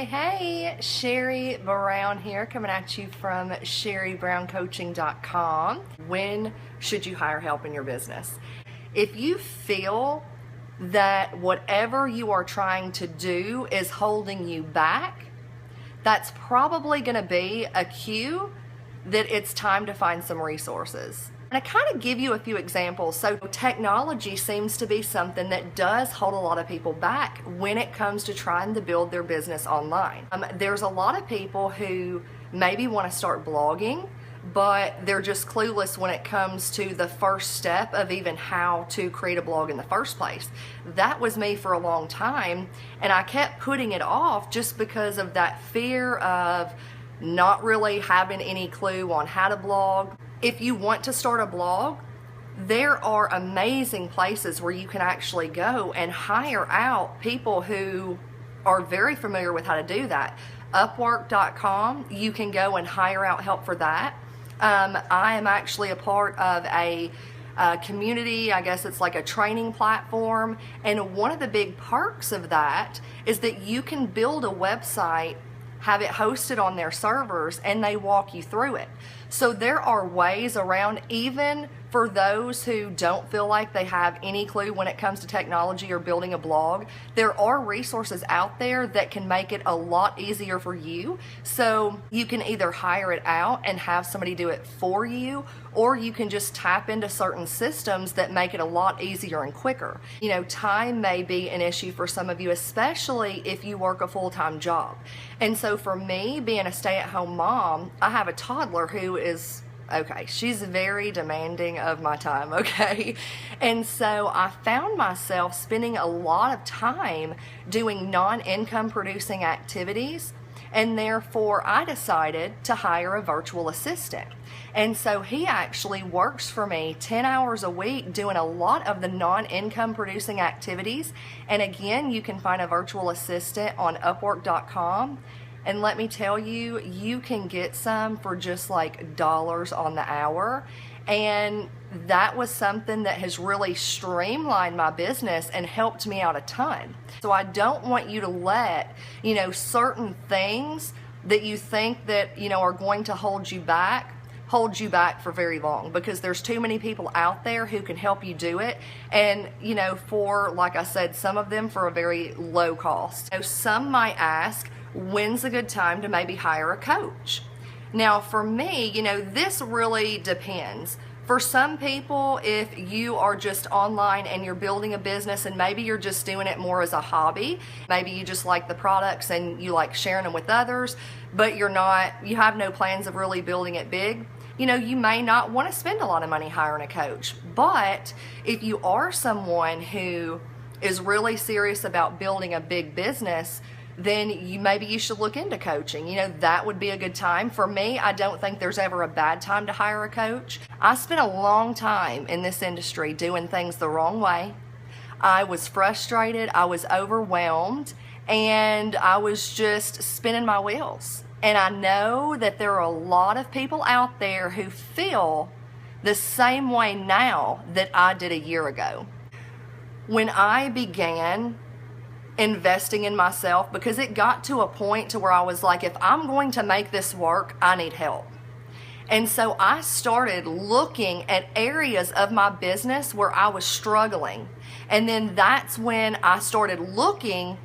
Hey, Sherri Brown here, coming at you from SherriBrownCoaching.com. When should you hire help in your business? If you feel that whatever you are trying to do is holding you back, that's probably going to be a cue that it's time to find some resources. And I kind of give you a few examples. So technology seems to be something that does hold a lot of people back when it comes to trying to build their business online. There's a lot of people who maybe want to start blogging, but they're just clueless when it comes to the first step of even how to create a blog in the first place. That was me for a long time, and I kept putting it off just because of that fear of not really having any clue on how to blog. If you want to start a blog, there are amazing places where you can actually go and hire out people who are very familiar with how to do that. Upwork.com, you can go and hire out help for that. I am actually a part of a community, I guess it's like a training platform, and one of the big perks of that is that you can build a website, have it hosted on their servers, and they walk you through it. So there are ways around, even for those who don't feel like they have any clue when it comes to technology or building a blog. There are resources out there that can make it a lot easier for you. So you can either hire it out and have somebody do it for you, or you can just tap into certain systems that make it a lot easier and quicker. You know, time may be an issue for some of you, especially if you work a full-time job. And so for me, being a stay-at-home mom, I have a toddler who is, okay, she's very demanding of my time, okay? And so I found myself spending a lot of time doing non-income producing activities, and therefore I decided to hire a virtual assistant. And so he actually works for me 10 hours a week doing a lot of the non-income producing activities. And again, you can find a virtual assistant on Upwork.com. And let me tell you, you can get some for just like dollars on the hour. And that was something that has really streamlined my business and helped me out a ton. So I don't want you to let, certain things that you think that, are going to hold you back for very long, because there's too many people out there who can help you do it. And, for, like I said, some of them for a very low cost. So some might ask, when's a good time to maybe hire a coach? Now for me, this really depends. For some people, if you are just online and you're building a business and maybe you're just doing it more as a hobby, maybe you just like the products and you like sharing them with others, but you have no plans of really building it big, you may not want to spend a lot of money hiring a coach. But if you are someone who is really serious about building a big business, then maybe you should look into coaching. That would be a good time. For me, I don't think there's ever a bad time to hire a coach. I spent a long time in this industry doing things the wrong way. I was frustrated, I was overwhelmed, and I was just spinning my wheels. And I know that there are a lot of people out there who feel the same way now that I did a year ago. When I began investing in myself, because it got to a point to where I was like, if I'm going to make this work, I need help. And so I started looking at areas of my business where I was struggling. And then that's when I started looking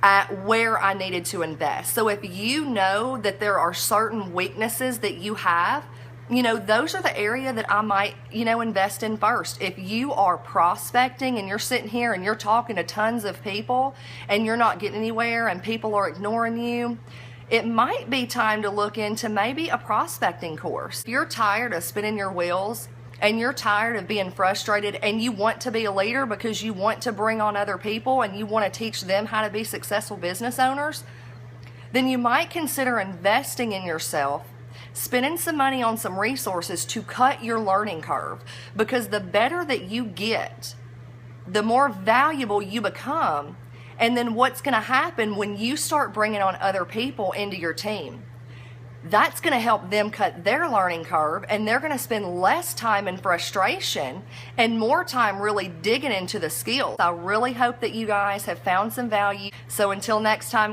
at where I needed to invest. So if you know that there are certain weaknesses that you have, those are the area that I might, invest in first. If you are prospecting and you're sitting here and you're talking to tons of people and you're not getting anywhere and people are ignoring you, it might be time to look into maybe a prospecting course. If you're tired of spinning your wheels and you're tired of being frustrated and you want to be a leader because you want to bring on other people and you want to teach them how to be successful business owners, then you might consider investing in yourself, spending some money on some resources to cut your learning curve. Because the better that you get, the more valuable you become. And then what's going to happen when you start bringing on other people into your team? That's going to help them cut their learning curve, and they're going to spend less time in frustration and more time really digging into the skills. I really hope that you guys have found some value. So until next time.